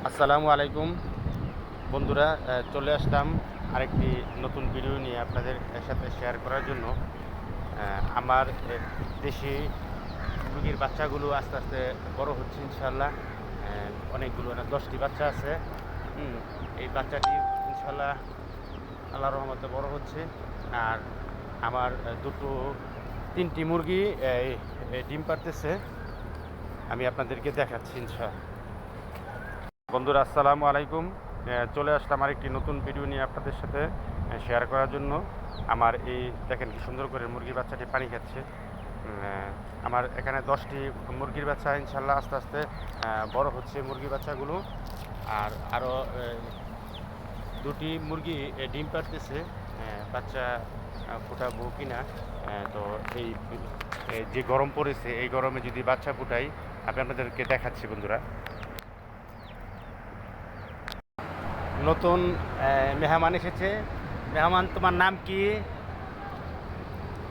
আসসালামু আলাইকুম বন্ধুরা, চলে আসলাম আরেকটি নতুন ভিডিও নিয়ে আপনাদের সাথে শেয়ার করার জন্য। আমার দেশি মুরগির বাচ্চাগুলো আস্তে আস্তে বড় হচ্ছে ইনশাল্লাহ। অনেকগুলো 10টি বাচ্চা আছে। এই বাচ্চাটি ইনশাল্লাহ আল্লাহর রহমতে বড় হচ্ছে। আর আমার তিনটি মুরগি ডিম পারতেছে। আমি আপনাদেরকে দেখাচ্ছি ইনশাল্লাহ। বন্ধুরা আসসালামু আলাইকুম, চলে আসলাম আরেকটি নতুন ভিডিও নিয়ে আপনাদের সাথে শেয়ার করার জন্য। আমার এই দেখেন কি সুন্দর করে মুরগির বাচ্চাটি পানি খাচ্ছে। আমার এখানে 10টি মুরগির বাচ্চা ইনশাল্লাহ আস্তে আস্তে বড় হচ্ছে মুরগির বাচ্চাগুলো। আর আরও দুটি মুরগি ডিম পাড়তেছে। বাচ্চা ফুটাবো কিনা। তো এই যে গরম পড়েছে, এই গরমে যদি বাচ্চা ফুটাই আমি আপনাদেরকে দেখাচ্ছি বন্ধুরা। নতুন মেহমান এসেছে। মেহমান, তোমার নাম কি?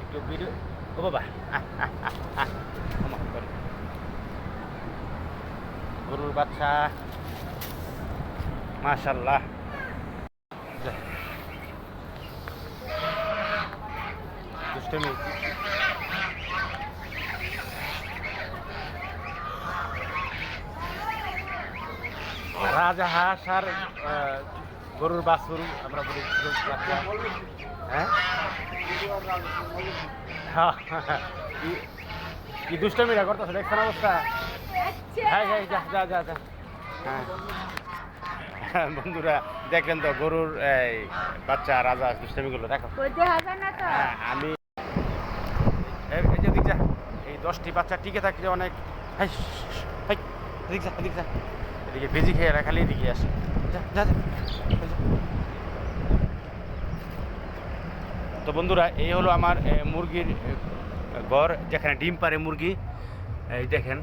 একটু ভিডিও। ও বাবা, গরুর বাচ্চা মাশাল্লাহ। দুষ্টমি। রাজহাঁস আর গরুর বাছুর আমরা বলি বাচ্চা। হ্যাঁ, কি দুষ্টমিরা করতেছে দেখছেন অবস্থা? হ্যাঁ হ্যাঁ, যা যা যা যা। হ্যাঁ বন্ধুরা, দেখলেন তো গরুর এই বাচ্চা রাজা দুষ্টমিগুলো দেখো। আমি এই যে দিক যা, এই 10টি বাচ্চা টিকে থাকলে অনেক। এদিক যা এদিক যা, এদিকে বেজি খেয়ে রাখালে এদিকে আসে। যা যা যা। তো বন্ধুরা, এই হলো আমার মুরগির ঘর, যেখানে ডিম পারে মুরগি। এই দেখেন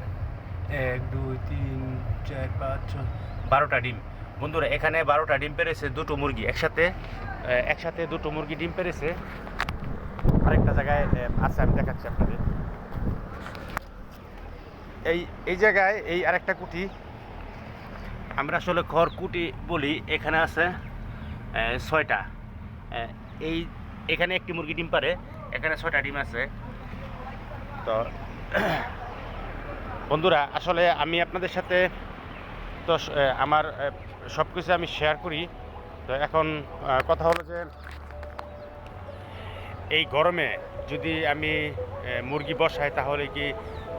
1 2 3 4 5 6 12টা ডিম। বন্ধুরা, এখানে 12টা ডিম পেরেছে দুটো মুরগি একসাথে দুটো মুরগি ডিম পেরেছে। আরেকটা জায়গায় আছে, আমি দেখাচ্ছি আপনাদের। এই জায়গায় এই আরেকটা কুটি, আমরা আসলে খড় কুটি বলি। এখানে আছে 6টা। এই এখানে একটি মুরগি ডিম পারে, এখানে 6টা ডিম আছে। তো বন্ধুরা, আসলে আমি আপনাদের সাথে তো আমার সব কিছু আমি শেয়ার করি। তো এখন কথা হলো যে এই গরমে যদি আমি মুরগি বসাই তাহলে কি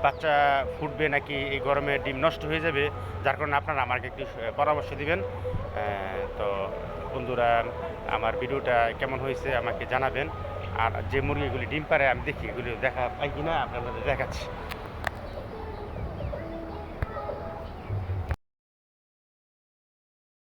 বাচ্চা ফুটবে, নাকি এই গরমে ডিম নষ্ট হয়ে যাবে? যার কারণে আপনারা আমাকে একটু পরামর্শ দিবেন। তো বন্ধুরা, আমার ভিডিওটা কেমন হয়েছে আমাকে জানাবেন। আর যে মুরগিগুলি ডিম পারে আমি দেখি, এগুলি দেখা পাই কিনা আপনাদের দেখাচ্ছি।